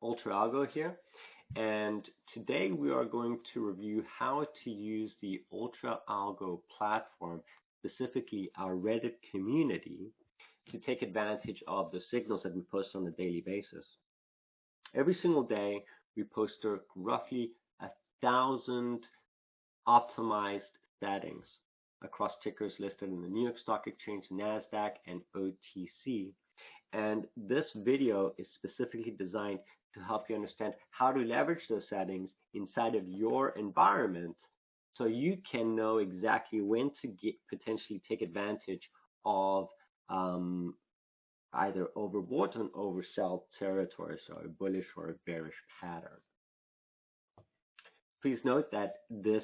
UltraAlgo here, and today we are going to review how to use the UltraAlgo platform, specifically our Reddit community, to take advantage of the signals that we post on a daily basis. Every single day, we post roughly 1,000 optimized settings across tickers listed in the New York Stock Exchange, NASDAQ, and OTC. And this video is specifically designed to help you understand how to leverage those settings inside of your environment so you can know exactly when to potentially take advantage of either overbought and oversell territory, so a bullish or a bearish pattern. Please note that this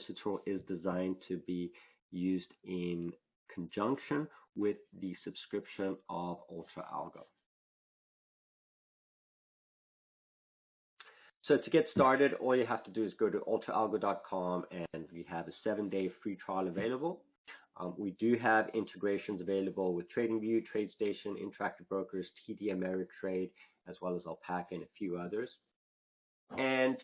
tutorial is designed to be used in conjunction with the subscription of UltraAlgo. So to get started, all you have to do is go to ultraalgo.com, and we have a 7-day free trial available. We do have integrations available with TradingView, TradeStation, Interactive Brokers, TDAmeritrade, as well as Alpaca and a few others. And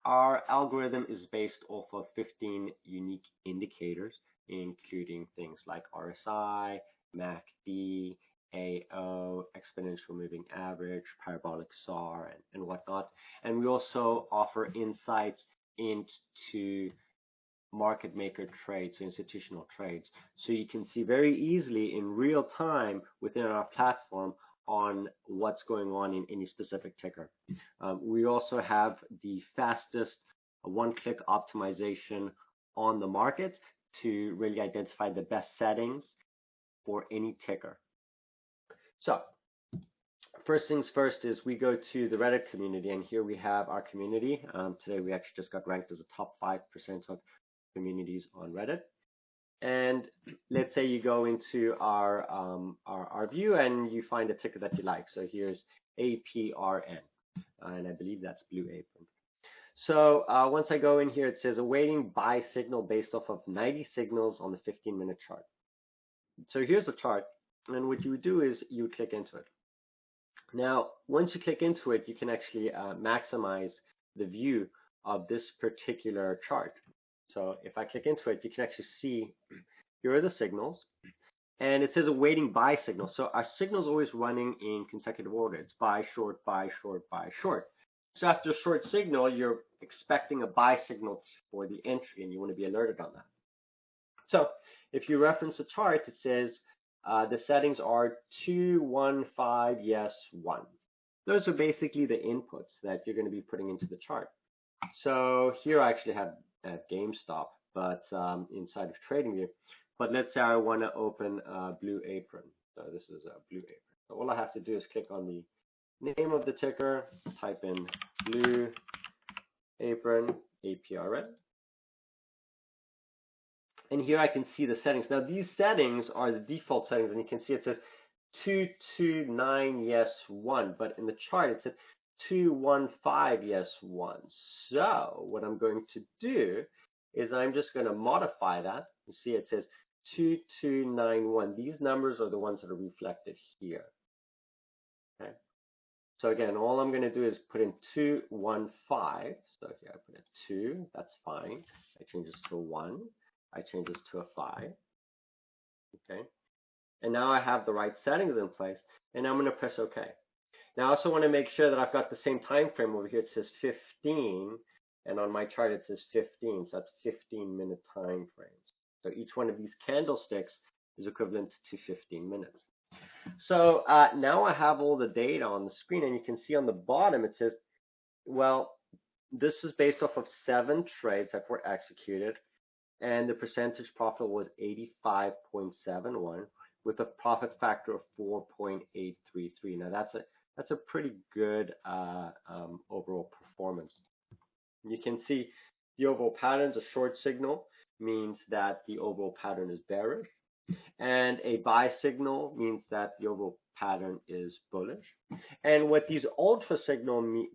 our algorithm is based off of 15 unique indicators, including things like RSI, MACD, AO, exponential moving average, parabolic SAR, and whatnot. And we also offer insights into market maker trades, so institutional trades. So you can see very easily in real time within our platform on what's going on in any specific ticker. We also have the fastest one-click optimization on the market to really identify the best settings for any ticker. So first things first is we go to the Reddit community, and here we have our community. Today we actually just got ranked as a top 5% of communities on Reddit. And let's say you go into our view and you find a ticker that you like. So here's APRN, and I believe that's Blue Apron. So once I go in here, it says awaiting buy signal based off of 90 signals on the 15-minute chart. So here's the chart, and what you would do is you would click into it. Now, once you click into it, you can actually maximize the view of this particular chart. So if I click into it, you can actually see here are the signals, and it says awaiting buy signal. So our signal is always running in consecutive order. It's buy, short, buy, short, buy, short. So after a short signal, you're expecting a buy signal for the entry, and you want to be alerted on that. So if you reference the chart, it says the settings are 2, 1, 5, yes, 1. Those are basically the inputs that you're going to be putting into the chart. So here I actually have GameStop, but inside of TradingView. But let's say I want to open Blue Apron. So this is a Blue Apron. So all I have to do is click on the name of the ticker, type in Blue Apron, APRN. And here I can see the settings. Now these settings are the default settings, and you can see it says 229 yes 1, but in the chart it says 215 yes 1. So what I'm going to do is I'm just going to modify that. You see it says 2291. These numbers are the ones that are reflected here. Okay. So again, all I'm going to do is put in 215. So here I put a 2. That's fine. I change this to a 1. I change this to a 5. Okay. And now I have the right settings in place, and I'm going to press OK. Now I also want to make sure that I've got the same time frame over here. It says 15, and on my chart it says 15, so that's 15-minute time frames. So each one of these candlesticks is equivalent to 15 minutes. So now I have all the data on the screen, and you can see on the bottom it says, well, this is based off of 7 trades that were executed, and the percentage profit was 85.71 with a profit factor of 4.833. Now that's a pretty good overall performance. You can see the overall pattern. A short signal means that the overall pattern is bearish, and a buy signal means that the overall pattern is bullish. And what these ultra signals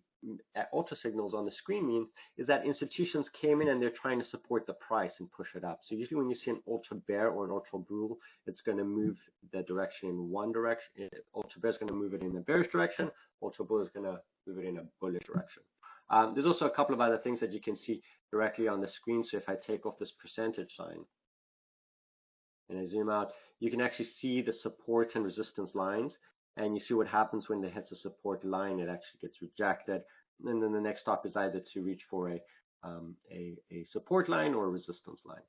ultra signals on the screen means is that institutions came in and they're trying to support the price and push it up. So usually when you see an ultra bear or an ultra bull, it's going to move the direction in one direction. Ultra bear is going to move it in a bearish direction. Ultra bull is going to move it in a bullish direction. There's also a couple of other things that you can see directly on the screen. So if I take off this percentage sign and I zoom out, you can actually see the support and resistance lines. And you see what happens when it hits a support line, it actually gets rejected. And then the next stop is either to reach for a support line or a resistance line.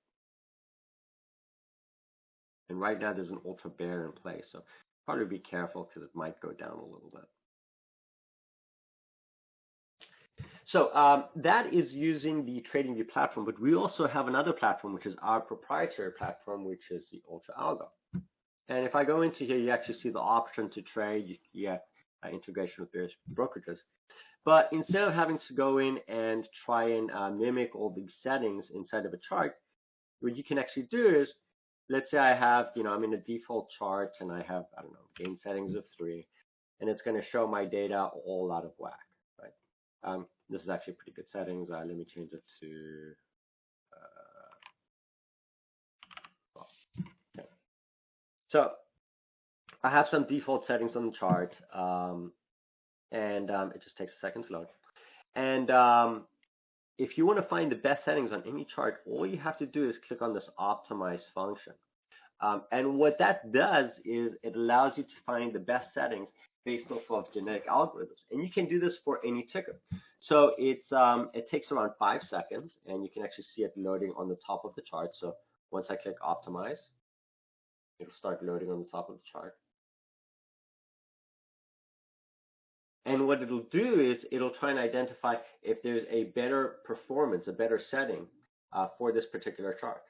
And right now there's an ultra bear in place, so probably be careful because it might go down a little bit. So that is using the TradingView platform, but we also have another platform, which is our proprietary platform, which is the UltraAlgo. And if I go into here, you actually see the option to trade. You get integration with various brokerages. But instead of having to go in and try and mimic all these settings inside of a chart, what you can actually do is, let's say I have, I'm in a default chart and I have, I don't know, gain settings of 3, and it's going to show my data all out of whack, right? This is actually pretty good settings. Let me change it to, okay. So I have some default settings on the chart, and it just takes a second to load. And if you want to find the best settings on any chart, all you have to do is click on this optimize function. And what that does is it allows you to find the best settings based off of genetic algorithms. And you can do this for any ticker. So it takes around 5 seconds, and you can actually see it loading on the top of the chart. So once I click optimize, it'll start loading on the top of the chart. And what it'll do is it'll try and identify if there's a better performance, a better setting for this particular chart.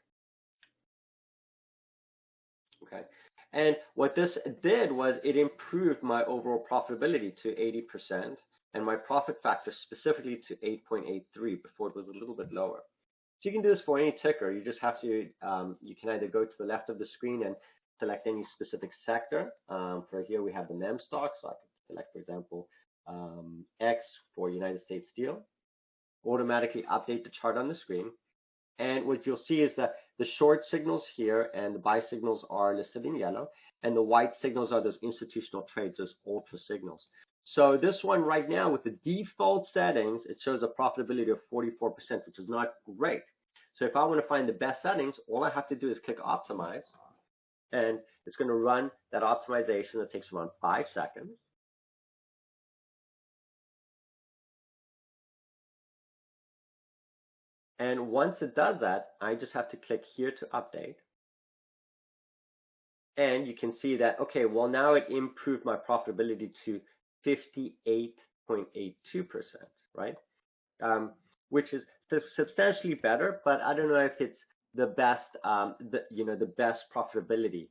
Okay. And what this did was it improved my overall profitability to 80% and my profit factor specifically to 8.83. Before it was a little bit lower. So you can do this for any ticker. You just have to, you can either go to the left of the screen and select any specific sector. For here we have the mem stock, so I could select, for example, X for United States Steel. Automatically update the chart on the screen. And what you'll see is that the short signals here and the buy signals are listed in yellow, and the white signals are those institutional trades, those ultra signals. So this one right now with the default settings, it shows a profitability of 44%, which is not great. So if I want to find the best settings, all I have to do is click optimize, and it's going to run that optimization that takes around 5 seconds. And once it does that, I just have to click here to update. And you can see that, okay, well, now it improved my profitability to 58.82%, right? Which is substantially better, but I don't know if it's the best, the best profitability.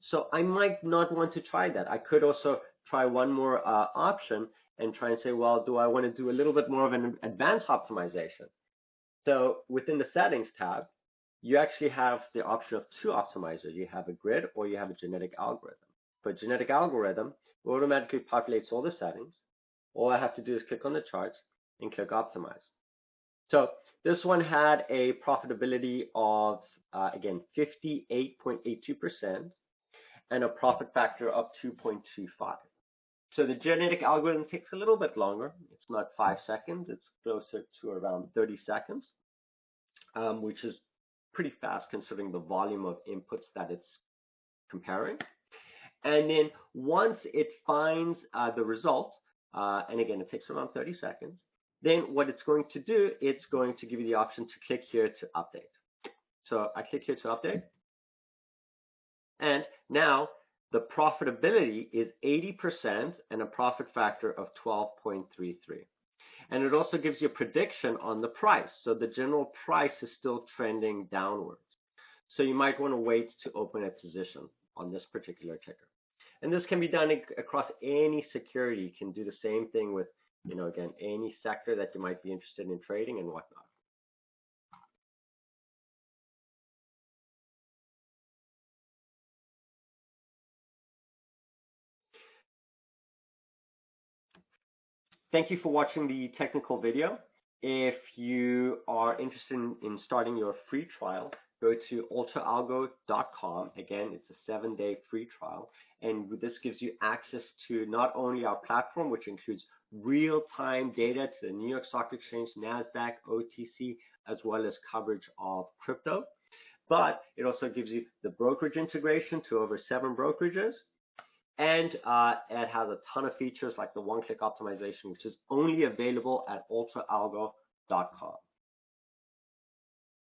So I might not want to try that. I could also try one more option and try and say, well, do I want to do a little bit more of an advanced optimization? So within the settings tab, you actually have the option of 2 optimizers. You have a grid or you have a genetic algorithm. For a genetic algorithm, it automatically populates all the settings. All I have to do is click on the charts and click optimize. So this one had a profitability of, again, 58.82% and a profit factor of 2.25. So the genetic algorithm takes a little bit longer. It's not 5 seconds. It's closer to around 30 seconds, which is pretty fast considering the volume of inputs that it's comparing. And then once it finds the result, and again, it takes around 30 seconds, then what it's going to do, it's going to give you the option to click here to update. So I click here to update. And now the profitability is 80% and a profit factor of 12.33. And it also gives you a prediction on the price. So the general price is still trending downwards. So you might want to wait to open a position on this particular ticker. And this can be done across any security. You can do the same thing with, again, any sector that you might be interested in trading and whatnot. Thank you for watching the technical video. If you are interested in starting your free trial, go to UltraAlgo.com. Again, it's a 7-day free trial, and this gives you access to not only our platform, which includes real-time data to the New York Stock Exchange, NASDAQ, OTC, as well as coverage of crypto, but it also gives you the brokerage integration to over 7 brokerages, and it has a ton of features like the one-click optimization, which is only available at ultraalgo.com.